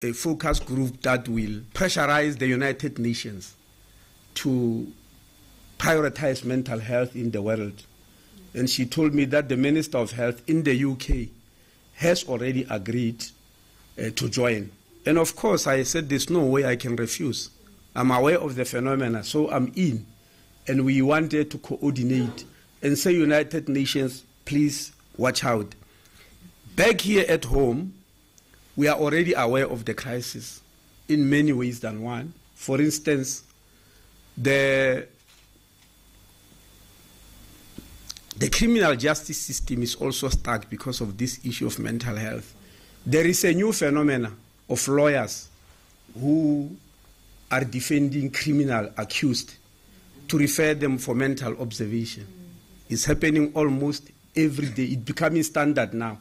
a focus group that will pressurize the United Nations to prioritize mental health in the world. And she told me that the Minister of Health in the UK has already agreed to join. And of course, I said there's no way I can refuse. I'm aware of the phenomena, so I'm in. And we wanted to coordinate and say, United Nations, please watch out. Back here at home, we are already aware of the crisis in many ways than one. For instance, the criminal justice system is also stuck because of this issue of mental health. There is a new phenomenon of lawyers who are defending criminal accused to refer them for mental observation. It's happening almost every day. It's becoming standard now.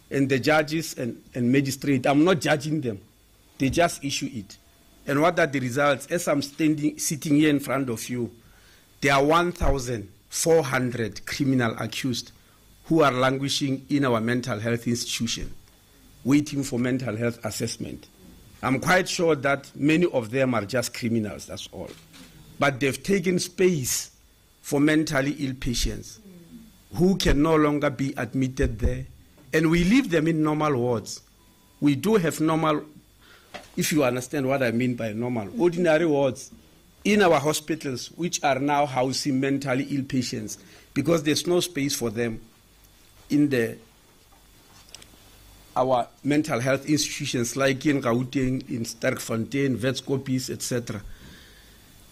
And the judges and magistrates, I'm not judging them. They just issue it. And what are the results? As I'm sitting here in front of you, there are 1,400 criminal accused who are languishing in our mental health institution, waiting for mental health assessment. I'm quite sure that many of them are just criminals, that's all. But they've taken space for mentally ill patients who can no longer be admitted there. And we leave them in normal wards. We do have normal, if you understand what I mean by normal, ordinary wards in our hospitals, which are now housing mentally ill patients because there's no space for them in our mental health institutions like in Gauteng, in Sterkfontein, Wetskoppies, etc.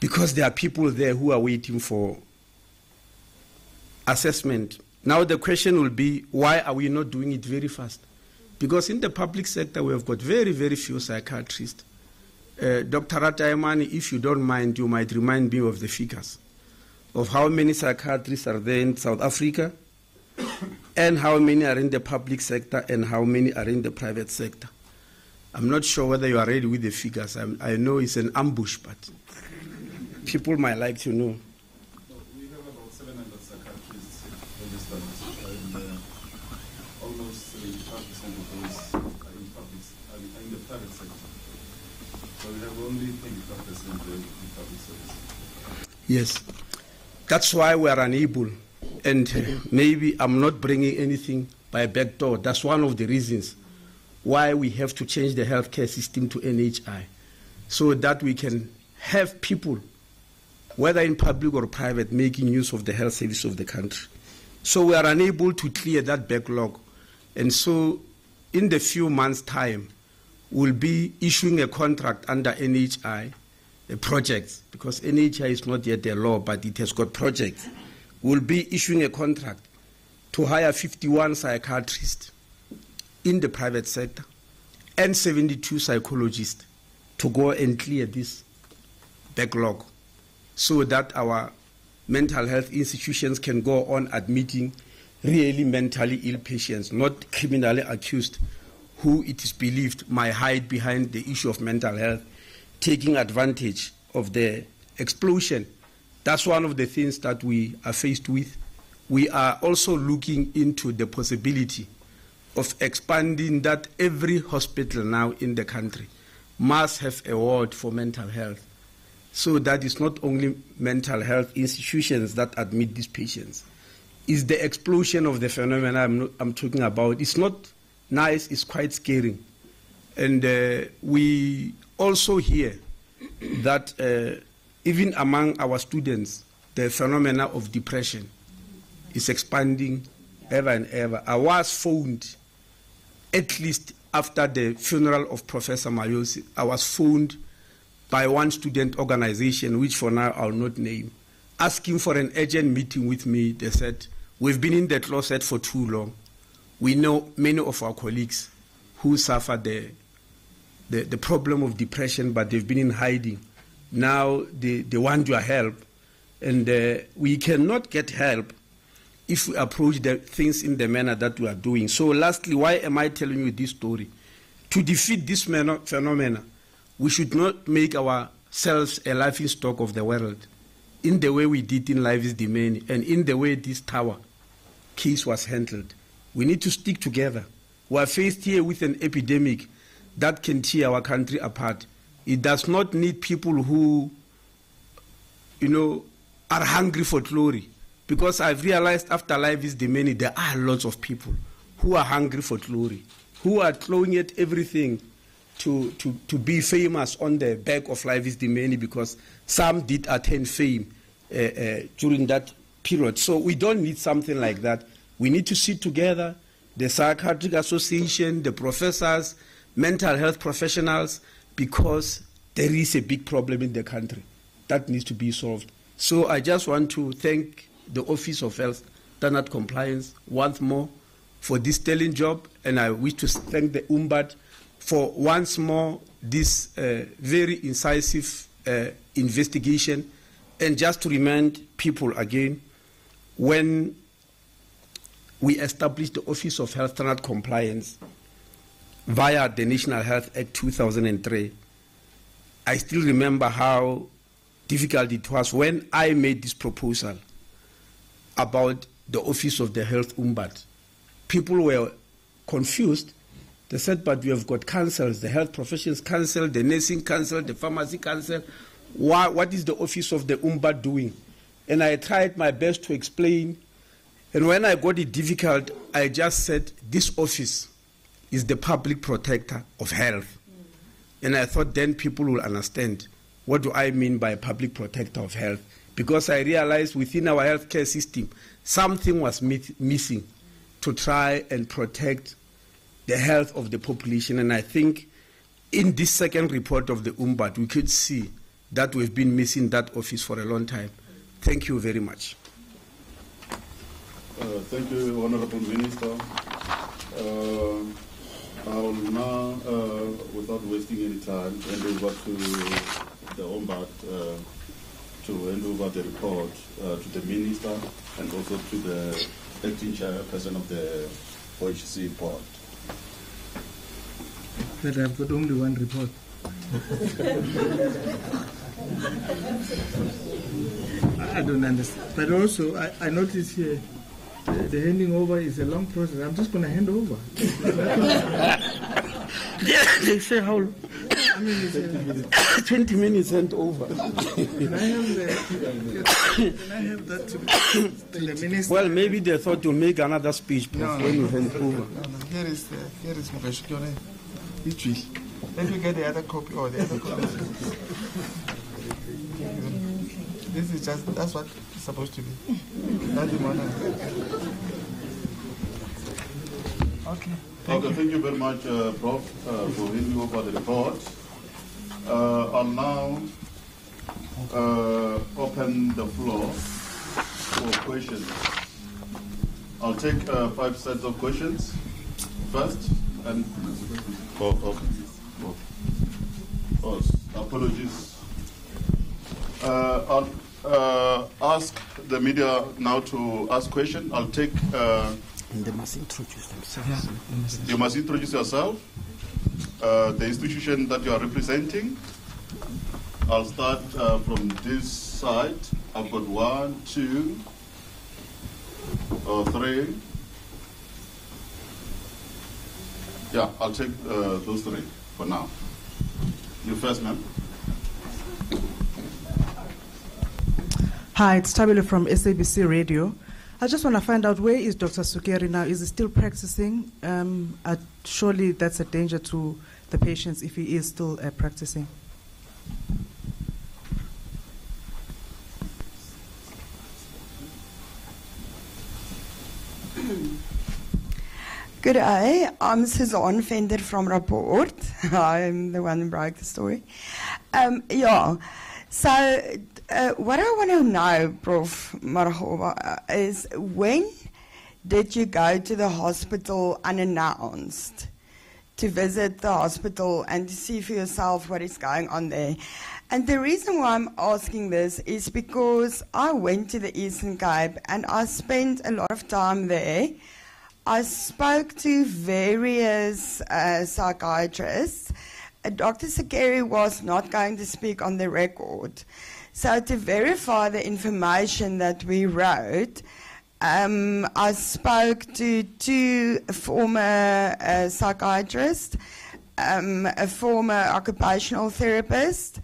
Because there are people there who are waiting for assessment. Now the question will be, why are we not doing it very fast? Because in the public sector, we have got very, very few psychiatrists. Dr. Ratayamani, if you don't mind, you might remind me of the figures of how many psychiatrists are there in South Africa and how many are in the public sector and how many are in the private sector. I'm not sure whether you are ready with the figures. I know it's an ambush, but people might like to know. We have about 700 psychiatrists registered, and almost 75% of those are in the private sector. So we have only 25% in public service. Yes. That's why we are unable, and maybe I'm not bringing anything by a back door. That's one of the reasons why we have to change the healthcare system to NHI, so that we can have people, whether in public or private, making use of the health service of the country. So we are unable to clear that backlog. And so in the few months' time, we'll be issuing a contract under NHI, a project, because NHI is not yet a law, but it has got projects. We'll be issuing a contract to hire 51 psychiatrists in the private sector and 72 psychologists to go and clear this backlog so that our mental health institutions can go on admitting really mentally ill patients, not criminally accused, who it is believed might hide behind the issue of mental health, taking advantage of the explosion. That's one of the things that we are faced with. We are also looking into the possibility of expanding that every hospital now in the country must have a ward for mental health. So that is not only mental health institutions that admit these patients. It's the explosion of the phenomena I'm talking about. It's not nice, it's quite scary. And we also hear that even among our students, the phenomena of depression is expanding ever and ever. I was phoned, at least after the funeral of Professor Malegapuru, I was phoned by one student organization, which for now I'll not name, asking for an urgent meeting with me. They said, we've been in the closet for too long. We know many of our colleagues who suffer the problem of depression, but they've been in hiding. Now they want your help, and we cannot get help if we approach the things in the manner that we are doing. So lastly, why am I telling you this story? To defeat this phenomena, we should not make ourselves a laughing stock of the world in the way we did in Life Esidimeni and in the way this Tower case was handled. We need to stick together. We are faced here with an epidemic that can tear our country apart. It does not need people who, are hungry for glory. Because I've realized after Life Esidimeni, there are lots of people who are hungry for glory, who are throwing at everything to be famous on the back of Life Esidimeni, because some did attain fame during that period. So we don't need something like that. We need to sit together, the Psychiatric Association, the professors, mental health professionals, because there is a big problem in the country that needs to be solved. So I just want to thank the Office of Health Standard Compliance once more for this sterling job, and I wish to thank the Ombudsman for once more this very incisive investigation. And just to remind people again, when we established the Office of Health Standard Compliance via the National Health Act 2003, I still remember how difficult it was when I made this proposal about the Office of the Health Ombudsman. People were confused. They said, but we have got councils, the Health Professions Council, the Nursing Council, the Pharmacy Council. What is the Office of the Ombudsman doing? And I tried my best to explain. And when I got it difficult, I just said, this office is the public protector of health. And I thought then people will understand what do I mean by public protector of health. Because I realized within our healthcare system, something was missing to try and protect the health of the population. And I think in this second report of the Ombudsman, we could see that we've been missing that office for a long time. Thank you very much. Thank you, Honorable Minister. I will now, without wasting any time, hand over to the Ombudsman to hand over the report to the Minister and also to the acting chairperson of the OHC board. But I've got only one report. I don't understand. But also, I notice here, the handing over is a long process. I'm just going to hand over. They say how? I mean, it's 20 minutes hand over. Can I have that to the minister? Well, maybe they thought to make another speech when you hand over. No. Here is Mugashikore. Let me get the other copy or the other copy. This is just, that's what it's supposed to be. That's the modern. Okay. Okay, thank you very much, Prof, for handing over the report. I'll now open the floor for questions. I'll take 5 sets of questions first, and apologies. I'll ask the media now to ask questions. I'll take. And they must introduce themselves. Yeah, you must introduce yourself, the institution that you are representing. I'll start from this side. I've got 1, 2, 3. Yeah, I'll take those 3 for now. You first, ma'am. Hi, it's Tabile from SABC Radio. I just want to find out, where is Dr. Sukeri now? Is he still practicing? Surely that's a danger to the patients if he is still practicing. Good day, I'm Suzanne Venter from Rapport. I'm the one who broke the story. So what I want to know, Prof. Makgoba, is when did you go to the hospital unannounced to visit the hospital and to see for yourself what is going on there? And the reason why I'm asking this is because I went to the Eastern Cape and I spent a lot of time there. I spoke to various psychiatrists. Dr. Sukeri was not going to speak on the record. So to verify the information that we wrote, I spoke to 2 former psychiatrists, a former occupational therapist,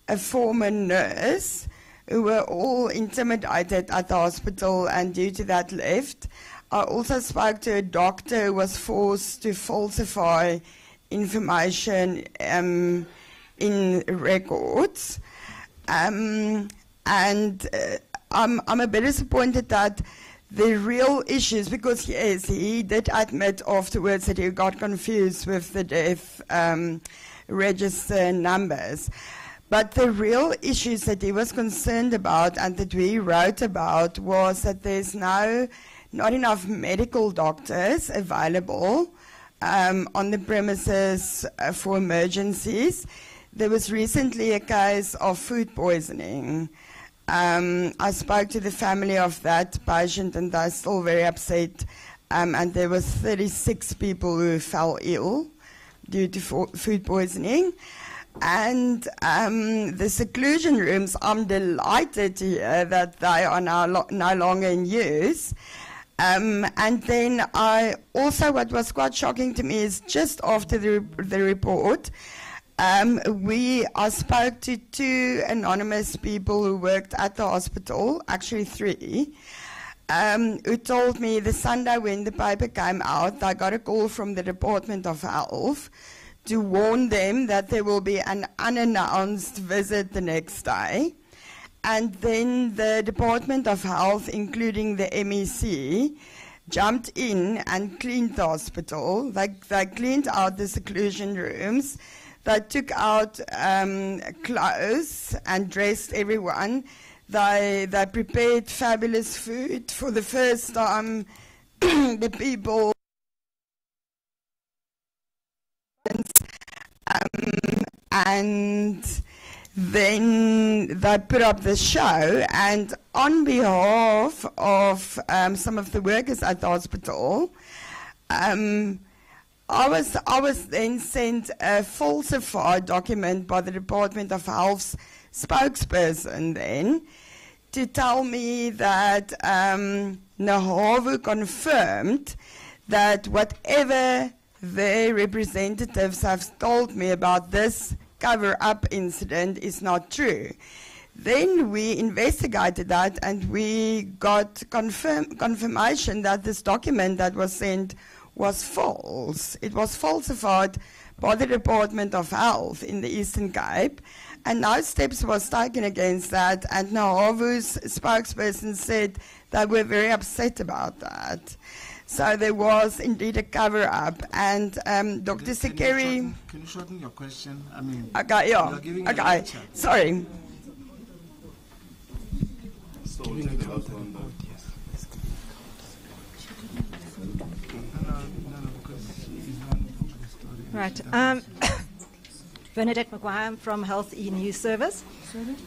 a former nurse, who were all intimidated at the hospital and due to that left. I also spoke to a doctor who was forced to falsify information in records. And I'm a bit disappointed that the real issues, because yes, he did admit afterwards that he got confused with the death register numbers. But the real issues that he was concerned about and that we wrote about was that there's not enough medical doctors available on the premises for emergencies. There was recently a case of food poisoning. I spoke to the family of that patient and they're still very upset. And there was 36 people who fell ill due to food poisoning. And the seclusion rooms, I'm delighted to hear that they are now no longer in use. And then what was quite shocking to me is just after the report, I spoke to 2 anonymous people who worked at the hospital, actually 3, who told me the Sunday when the paper came out, they got a call from the Department of Health to warn them that there will be an unannounced visit the next day. And then the Department of Health, including the MEC, jumped in and cleaned the hospital. They cleaned out the seclusion rooms. They took out clothes and dressed everyone. They prepared fabulous food. For the first time, the people... and then they put up the show, and on behalf of some of the workers at the hospital, I was then sent a falsified document by the Department of Health's spokesperson then to tell me that Nahavu confirmed that whatever their representatives have told me about this cover-up incident is not true. Then we investigated that and we got confirmation that this document that was sent was false. It was falsified by the Department of Health in the Eastern Cape, and no steps was taken against that, and Nahavu's spokesperson said they were very upset about that. So there was indeed a cover-up, and Dr. Sekeri... Can you shorten your question? I mean, okay, yeah. Okay, sorry. So we take the last one. Right. Bernadette Maguire from Health E-News Service.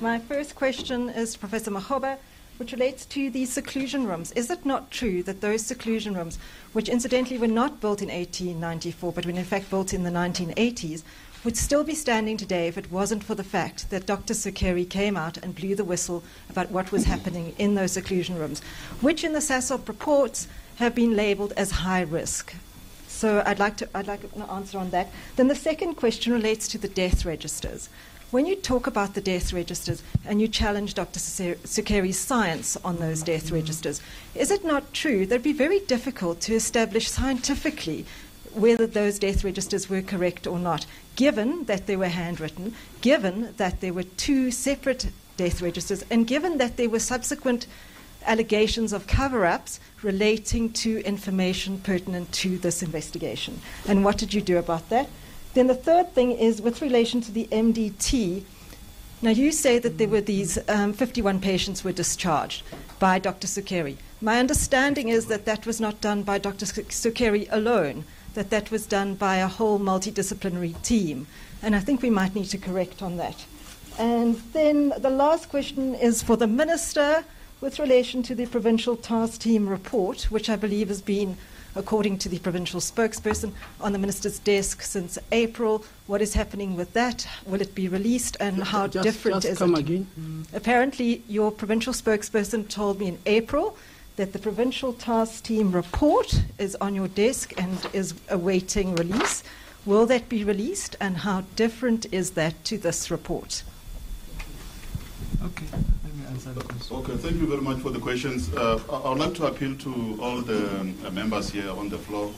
My first question is to Professor Makgoba, which relates to the seclusion rooms. Is it not true that those seclusion rooms, which incidentally were not built in 1894, but were in fact built in the 1980s, would still be standing today if it wasn't for the fact that Dr. Sekeri came out and blew the whistle about what was happening in those seclusion rooms, which in the SASOP reports have been labelled as high risk? So I'd like an answer on that. Then the second question relates to the death registers. When you talk about the death registers and you challenge Dr. Sekeri's science on those death registers, is it not true that it would be very difficult to establish scientifically whether those death registers were correct or not, given that they were handwritten, given that there were 2 separate death registers, and given that there were subsequent allegations of cover-ups relating to information pertinent to this investigation? And what did you do about that? Then the third thing is with relation to the MDT. Now you say that there were these 51 patients were discharged by Dr. Sekeri. My understanding is that that was not done by Dr. Sekeri alone, that was done by a whole multidisciplinary team. And I think we might need to correct on that. And then the last question is for the Minister with relation to the Provincial Task Team report, which I believe has been, according to the provincial spokesperson, on the Minister's desk since April. What is happening with that? Will it be released, and how different is it? Again. Apparently, your provincial spokesperson told me in April that the Provincial Task Team report is on your desk and is awaiting release. Will that be released, and how different is that to this report? Okay, let me answer the question. Okay, thank you very much for the questions. I would like to appeal to all the members here on the floor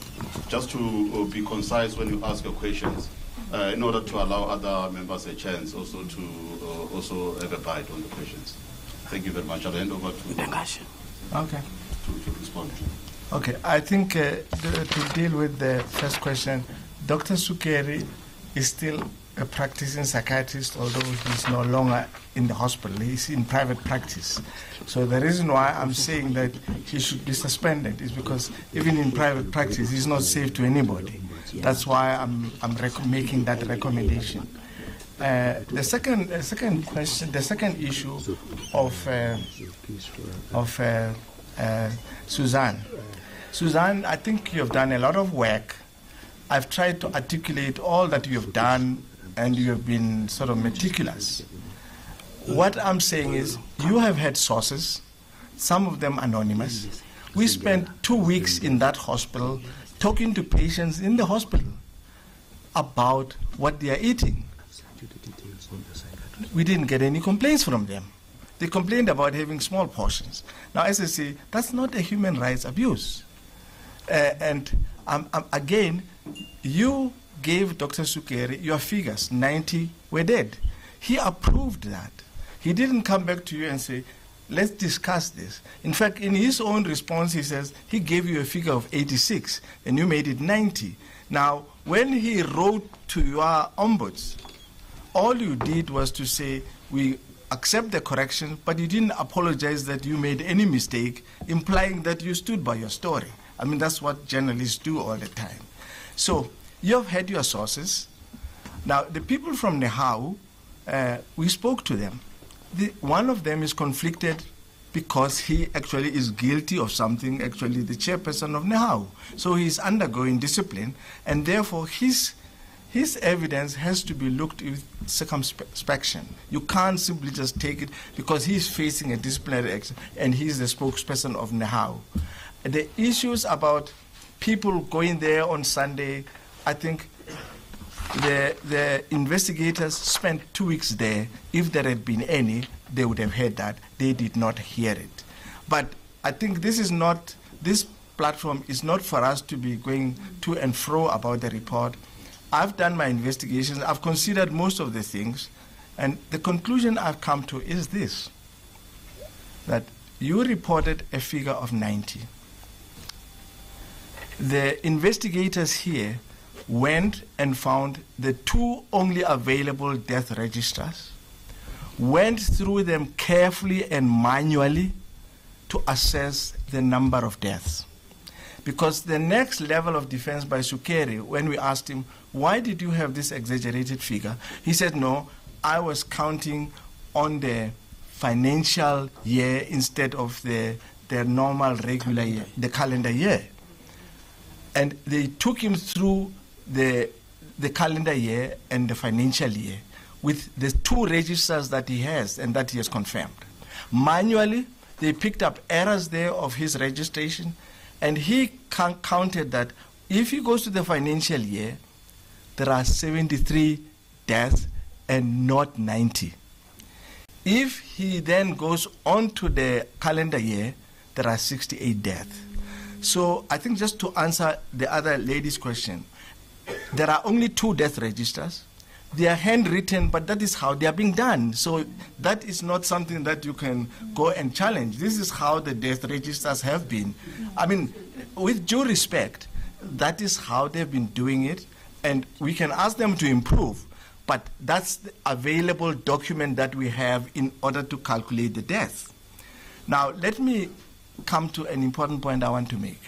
just to be concise when you ask your questions, in order to allow other members a chance also to also have a bite on the questions. Thank you very much. I'll hand over to Okay. to respond. Okay, I think to deal with the first question, Dr. Sukeri is still a practicing psychiatrist, although he's no longer in the hospital. He's in private practice. So the reason why I'm saying that he should be suspended is because even in private practice, he's not safe to anybody. That's why I'm making that recommendation. The second question, the second issue of Suzanne. Suzanne, I think you have done a lot of work. I've tried to articulate all that you have done, and you have been sort of meticulous. What I'm saying is you have had sources, some of them anonymous. We spent 2 weeks in that hospital talking to patients in the hospital about what they are eating. We didn't get any complaints from them. They complained about having small portions. Now, as I say, that's not a human rights abuse. Again, you gave Dr. Sukeri your figures, 90 were dead. He approved that. He didn't come back to you and say, let's discuss this. In fact, in his own response, he says, he gave you a figure of 86, and you made it 90. Now, when he wrote to your ombuds, all you did was to say, we accept the correction, but you didn't apologize that you made any mistake, implying that you stood by your story. I mean, that's what journalists do all the time. So, you have had your sources. Now, the people from Nehau, we spoke to them. One of them is conflicted because he actually is guilty of something, actually the chairperson of Nehau. So he's undergoing discipline, and therefore his evidence has to be looked with circumspection. You can't simply just take it because he's facing a disciplinary action and he's the spokesperson of Nehau. The issues about people going there on Sunday, I think the investigators spent 2 weeks there. If there had been any, they would have heard that. They did not hear it. But I think this platform is not for us to be going to and fro about the report. I've done my investigations. I've considered most of the things. And the conclusion I've come to is this, that you reported a figure of 90. The investigators here went and found the 2 only available death registers, went through them carefully and manually to assess the number of deaths. Because the next level of defense by Sukeri, when we asked him, why did you have this exaggerated figure? He said, no, I was counting on the financial year instead of the normal regular year, the calendar year. And they took him through the calendar year and the financial year with the 2 registers that he has and that he has confirmed. Manually, they picked up errors there of his registration, and he counted that if he goes to the financial year, there are 73 deaths and not 90. If he then goes on to the calendar year, there are 68 deaths. So I think just to answer the other lady's question, there are only 2 death registers. They are handwritten, but that is how they are being done. So that is not something that you can go and challenge. This is how the death registers have been. I mean, with due respect, that is how they've been doing it, and we can ask them to improve, but that's the available document that we have in order to calculate the deaths. Now, let me come to an important point I want to make.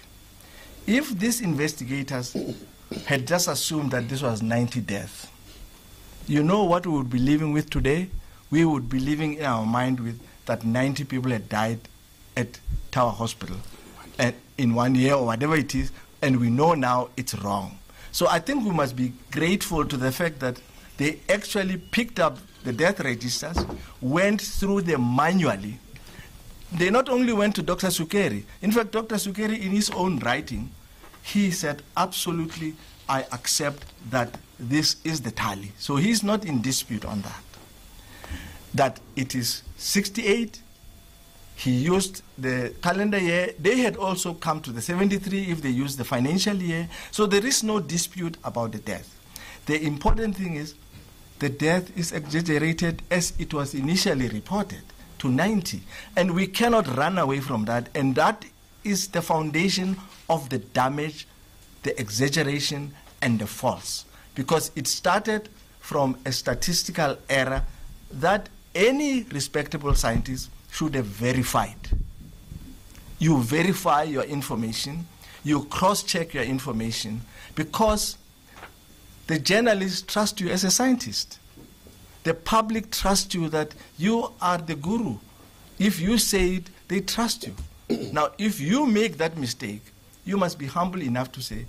If these investigators had just assumed that this was 90 deaths, you know what we would be living with today? We would be living in our mind with that 90 people had died at Tower Hospital and in 1 year or whatever it is, and we know now it's wrong. So I think we must be grateful to the fact that they actually picked up the death registers, went through them manually. They not only went to Dr. Sukeri. In fact, Dr. Sukeri, in his own writing, he said, absolutely, I accept that this is the tally. So he's not in dispute on that. That it is 68. He used the calendar year. They had also come to the 73 if they used the financial year. So there is no dispute about the death. The important thing is the death is exaggerated as it was initially reported to 90. And we cannot run away from that. And that is the foundation of the damage, the exaggeration, and the false. Because it started from a statistical error that any respectable scientist should have verified. You verify your information, you cross-check your information, because the journalists trust you as a scientist. The public trusts you that you are the guru. If you say it, they trust you. Now, if you make that mistake, you must be humble enough to say,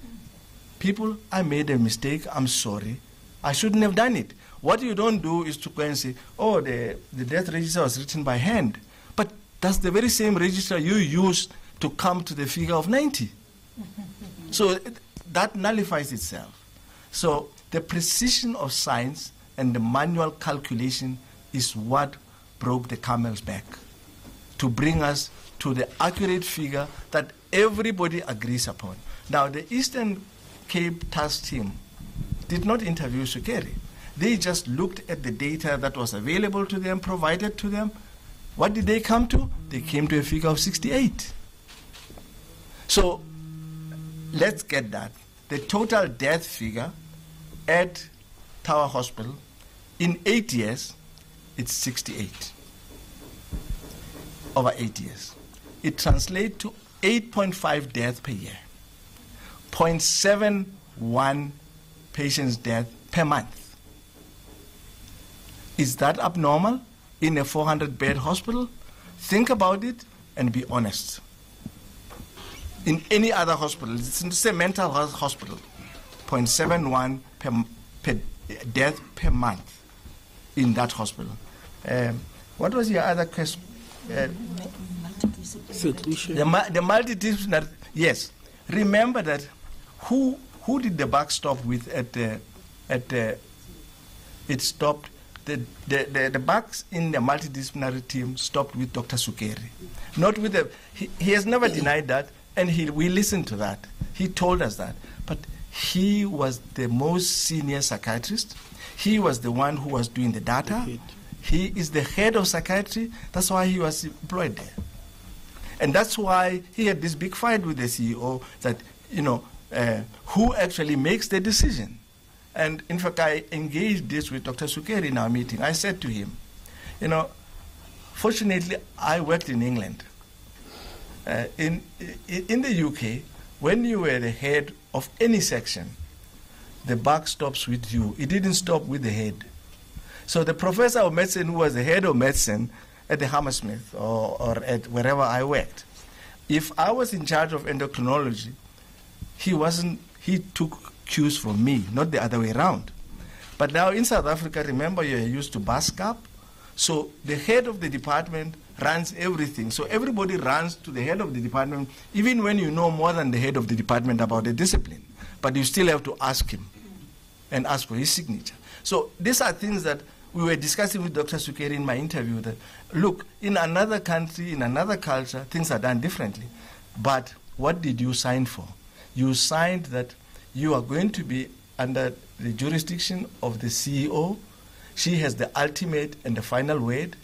people, I made a mistake, I'm sorry, I shouldn't have done it. What you don't do is to go and say, oh, the death register was written by hand. But that's the very same register you used to come to the figure of 90. So that nullifies itself. So the precision of science and the manual calculation is what broke the camel's back to bring us to the accurate figure that everybody agrees upon. Now, the Eastern Cape Task Team did not interview Sukeri. They just looked at the data that was available to them, provided to them. What did they come to? They came to a figure of 68. So let's get that. The total death figure at Tower Hospital in 8 years, it's 68. Over 8 years. It translates to 8.5 deaths per year. 0.71 patients' death per month. Is that abnormal in a 400-bed hospital? Think about it and be honest. In any other hospital, it's a mental health hospital, 0.71 per death per month in that hospital. What was your other question? The multidisciplinary. Yes. Remember that who did the buck stop with it stopped. The bucks in the multidisciplinary team stopped with Dr. Sukeri. Not with he has never denied that, and we listened to that. He told us that. But he was the most senior psychiatrist. He was the one who was doing the data. He is the head of psychiatry. That's why he was employed there. And that's why he had this big fight with the CEO that, who actually makes the decision. And in fact, I engaged this with Dr. Sukeri in our meeting. I said to him, fortunately, I worked in England. In the UK, when you were the head of any section, the buck stops with you. It didn't stop with the head. So the professor of medicine who was the head of medicine at the Hammersmith or at wherever I worked, if I was in charge of endocrinology, he took cues from me, not the other way around. But now in South Africa, remember, you're used to BASCAP. So the head of the department runs everything. So everybody runs to the head of the department, even when you know more than the head of the department about the discipline. But you still have to ask him and ask for his signature. So these are things that we were discussing with Dr. Sukeri in my interview, that, look, in another country, in another culture, things are done differently. But what did you sign for? You signed that you are going to be under the jurisdiction of the CEO. She has the ultimate and the final word.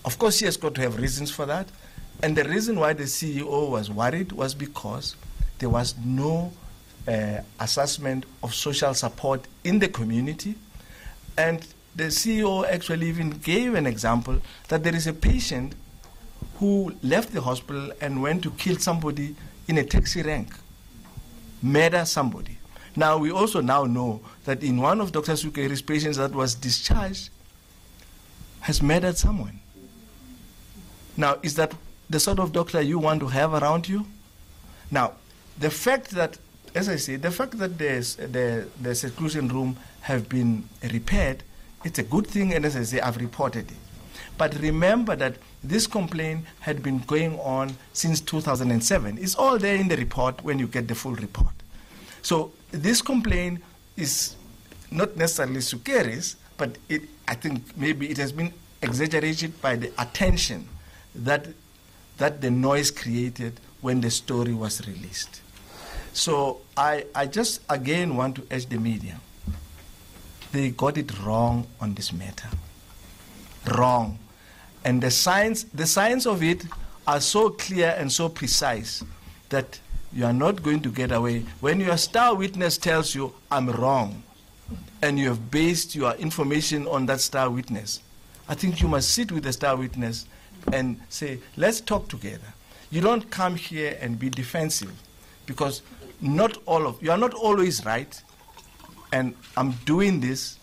Of course, she has got to have reasons for that. And the reason why the CEO was worried was because there was no assessment of social support in the community. And the CEO actually even gave an example that there is a patient who left the hospital and went to kill somebody in a taxi rank, murder somebody. Now, we also now know that in one of Dr. Sukeri's patients that was discharged has murdered someone. Now, is that the sort of doctor you want to have around you? Now, the fact that, as I say, the fact that the seclusion room have been repaired, it's a good thing, and as I say, I've reported it. But remember that this complaint had been going on since 2007. It's all there in the report when you get the full report. So this complaint is not necessarily Sukeri's, but I think maybe it has been exaggerated by the attention that the noise created when the story was released. So I just again want to urge the media. They got it wrong on this matter. Wrong. And the signs of it are so clear and so precise that you are not going to get away. When your star witness tells you, I'm wrong, and you have based your information on that star witness, I think you must sit with the star witness and say, let's talk together. You don't come here and be defensive, because you are not always right, and I'm doing this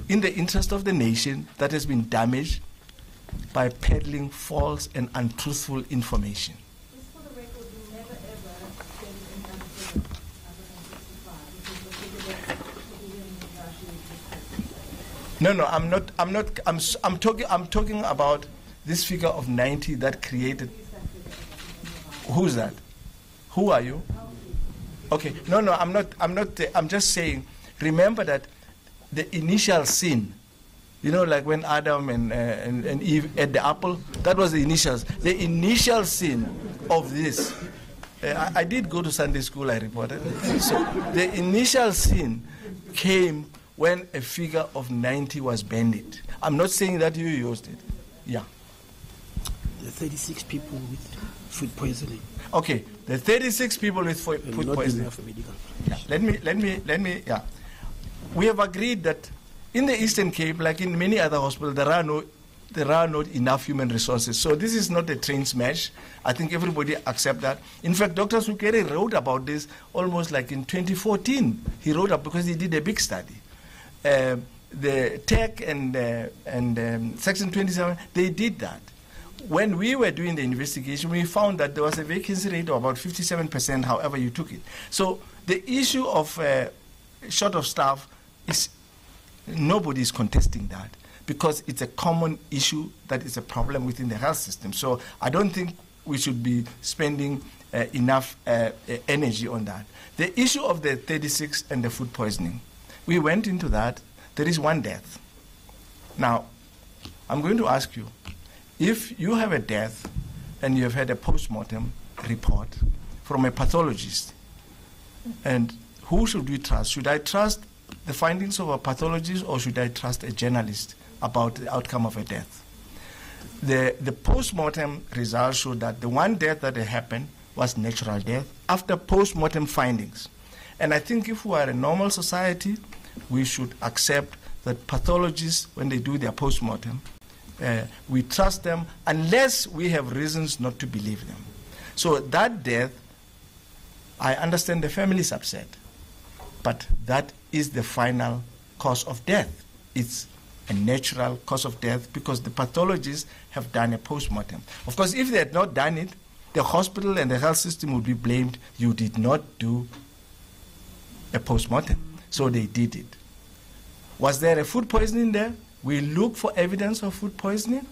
in the interest of the nation that has been damaged by peddling false and untruthful information. Just for the record, you never ever said in under 165. No, I'm talking about this figure of 90 that created. Who's that? Who are you? Okay. No, I'm just saying, remember that the initial sin, like when Adam and Eve ate the apple, that was the initials. The initial sin of this. I did go to Sunday school, I reported. So the initial sin came when a figure of 90 was banded. I'm not saying that you used it. Yeah. The 36 people with food poisoning. Okay, the 36 people with food poisoning. Yeah. Let me. Yeah. We have agreed that in the Eastern Cape, like in many other hospitals, there are not enough human resources. So this is not a train smash. I think everybody accept that. In fact, Dr. Sukeri wrote about this almost like in 2014. He wrote up because he did a big study. The tech and Section 27, they did that. When we were doing the investigation, we found that there was a vacancy rate of about 57%, however you took it. So the issue of short of staff is, nobody is contesting that, because it's a common issue that is a problem within the health system. So I don't think we should be spending enough energy on that. The issue of the 36 and the food poisoning, we went into that. There is one death. Now, I'm going to ask you, if you have a death and you have had a post-mortem report from a pathologist, and who should we trust? Should I trust the findings of a pathologist, or should I trust a journalist about the outcome of a death? The post-mortem results showed that the one death that happened was natural death after post-mortem findings. And I think if we are a normal society, we should accept that pathologists, when they do their post-mortem, we trust them unless we have reasons not to believe them. So that death, I understand the family is upset, but that is the final cause of death. It's a natural cause of death because the pathologists have done a post-mortem. Of course, if they had not done it, the hospital and the health system would be blamed. You did not do a post-mortem. So they did it. Was there a food poisoning there? We look for evidence of food poisoning.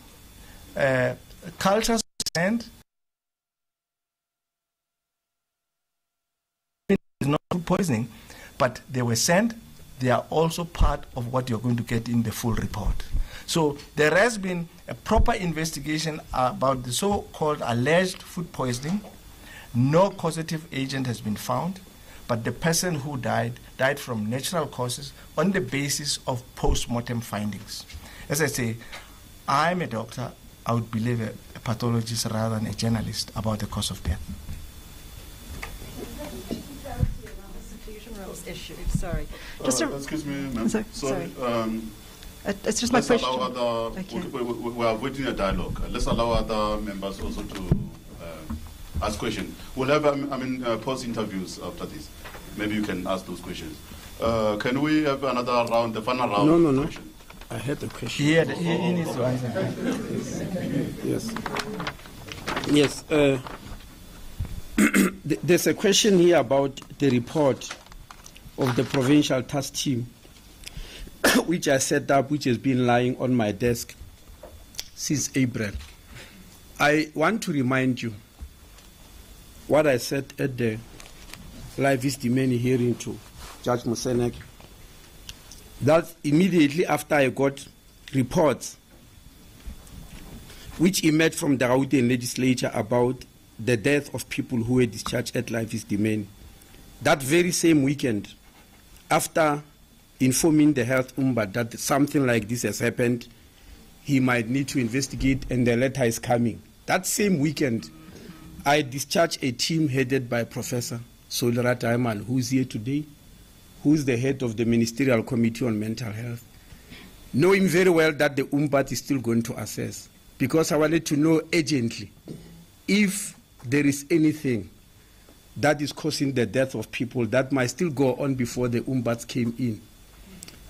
Cultures and not food poisoning, but they were sent. They are also part of what you're going to get in the full report. So there has been a proper investigation about the so-called alleged food poisoning. No causative agent has been found, but the person who died from natural causes on the basis of post-mortem findings. As I say, I'm a doctor. I would believe a pathologist rather than a journalist about the cause of death. Issue. Sorry. Excuse me, ma'am. Sorry. It's just my question. We are avoiding a dialogue. Let's allow other members also to ask questions. We'll have, post interviews after this. Maybe you can ask those questions. Can we have another round, the final round? No. Question? I had a question. Yeah, he needs to answer. Yes. There's a question here about the report of the provincial task team, which I set up, which has been lying on my desk since April. I want to remind you what I said at the Life Esidimeni hearing to Judge Mosenek, that immediately after I got reports which emerged from the Gauteng legislature about the death of people who were discharged at Life Esidimeni, that very same weekend, after informing the health Ombudsman that something like this has happened, he might need to investigate and the letter is coming. That same weekend, I discharged a team headed by Professor Solera Taiman, who's here today, who's the head of the Ministerial Committee on Mental Health, knowing very well that the Ombudsman is still going to assess, because I wanted to know urgently if there is anything that is causing the death of people that might still go on before the Ombudsman came in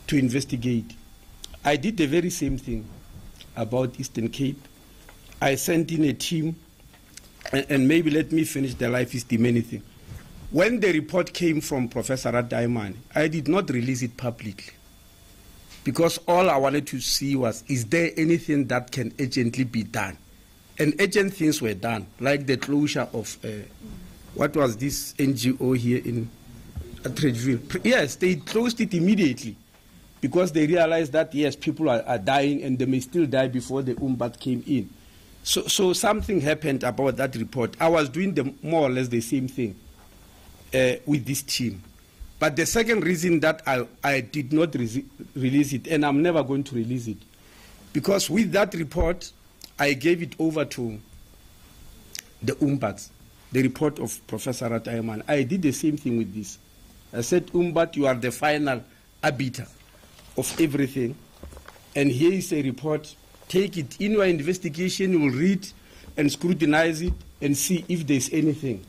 to investigate. I did the very same thing about Eastern Cape. I sent in a team, and maybe let me finish the Life Esidimeni thing. When the report came from Professor Radaiman, I did not release it publicly, because all I wanted to see was, is there anything that can urgently be done? And urgent things were done, like the closure of, what was this NGO here in Atteridgeville? Yes, they closed it immediately, because they realized that, yes, people are dying and they may still die before the Ombudsman came in. So something happened about that report. I was doing more or less the same thing with this team. But the second reason that I did not release it, and I'm never going to release it, because with that report, I gave it over to the Ombudsman, the report of Professor Ratayman. I did the same thing with this. I said, Ombudsman, you are the final arbiter of everything, and here is a report. Take it in your investigation, you will read and scrutinize it and see if there's anything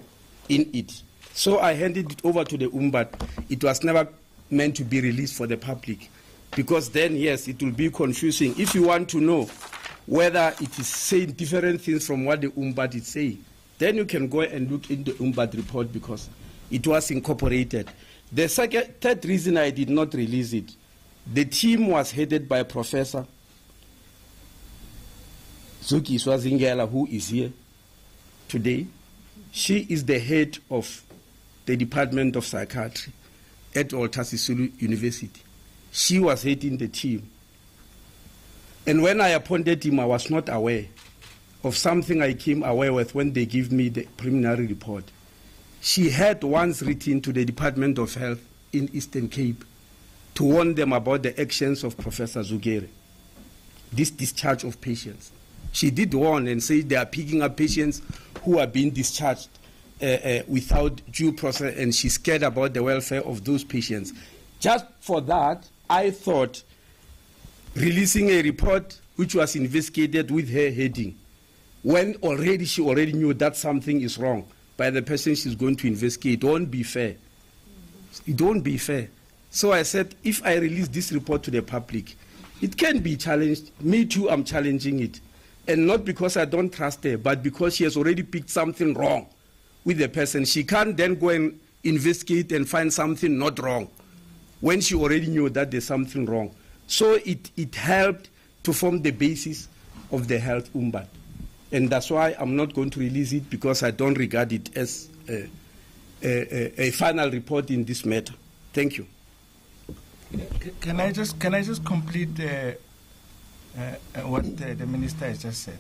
in it. So I handed it over to the Ombudsman. It was never meant to be released for the public, because then, yes, it will be confusing. If you want to know whether it is saying different things from what the Ombudsman is saying, then you can go and look in the Ombudsman report, because it was incorporated. The third reason I did not release it, the team was headed by Professor Zuki Swazingela, who is here today. She is the head of the Department of Psychiatry at Walter Sisulu University. She was heading the team. And when I appointed him, I was not aware of something I came aware with when they gave me the preliminary report. She had once written to the Department of Health in Eastern Cape to warn them about the actions of Professor Zugere, this discharge of patients. She did warn and say they are picking up patients who are being discharged without due process, and she's scared about the welfare of those patients. Just for that, I thought releasing a report which was investigated with her heading, when she already knew that something is wrong by the person she's going to investigate, it won't be fair. It won't be fair. So I said, if I release this report to the public, it can be challenged. Me too, I'm challenging it. And not because I don't trust her, but because she has already picked something wrong with the person. She can't then go and investigate and find something not wrong when she already knew that there's something wrong. So it helped to form the basis of the health Ombudsman. And that's why I'm not going to release it, because I don't regard it as a final report in this matter. Thank you. Can I just complete what the minister has just said?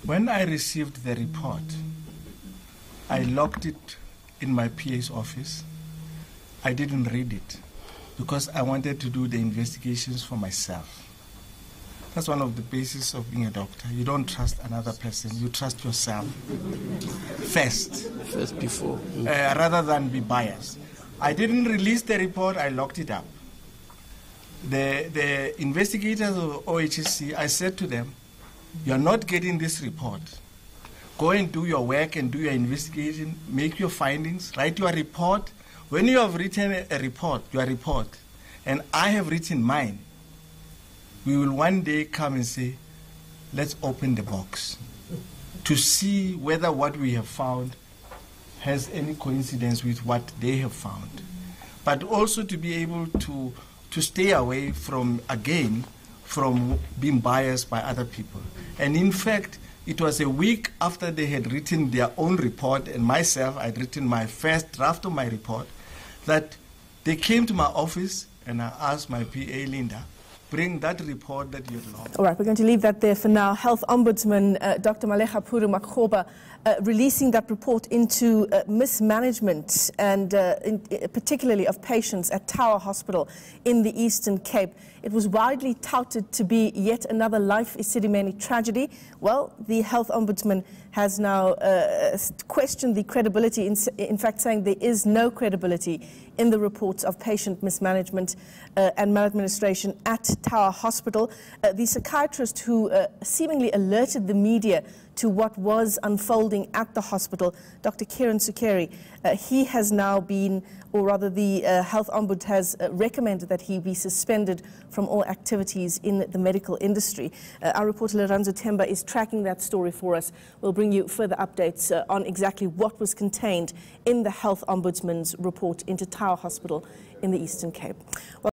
When I received the report, I locked it in my PA's office. I didn't read it because I wanted to do the investigations for myself. That's one of the bases of being a doctor. You don't trust another person. You trust yourself first. First before. Rather than be biased. I didn't release the report. I locked it up. The investigators of OHSC, I said to them, you're not getting this report. Go and do your work and do your investigation, make your findings, write your report. When you have written a report, your report, and I have written mine, we will one day come and say, let's open the box to see whether what we have found has any coincidence with what they have found. But also to be able to stay away from, again, from being biased by other people. And in fact, It was a week after they had written their own report, and myself, I'd written my first draft of my report, that they came to my office and I asked my PA, Linda, bring that report that you'd logged. All right, we're going to leave that there for now. Health Ombudsman Dr. Malegapuru Makgoba releasing that report into mismanagement and particularly of patients at Tower Hospital in the Eastern Cape. It was widely touted to be yet another Life Esidimeni tragedy. Well, the Health Ombudsman has now questioned the credibility, in fact saying there is no credibility in the reports of patient mismanagement and maladministration at Tower Hospital. The psychiatrist who seemingly alerted the media to what was unfolding at the hospital, Dr. Kiran Sukeri, he has now been, or rather the Health Ombudsman has recommended that he be suspended from all activities in the medical industry. Our reporter Lorenzo Temba is tracking that story for us. We'll bring you further updates on exactly what was contained in the Health Ombudsman's report into Tower Hospital in the Eastern Cape. Well,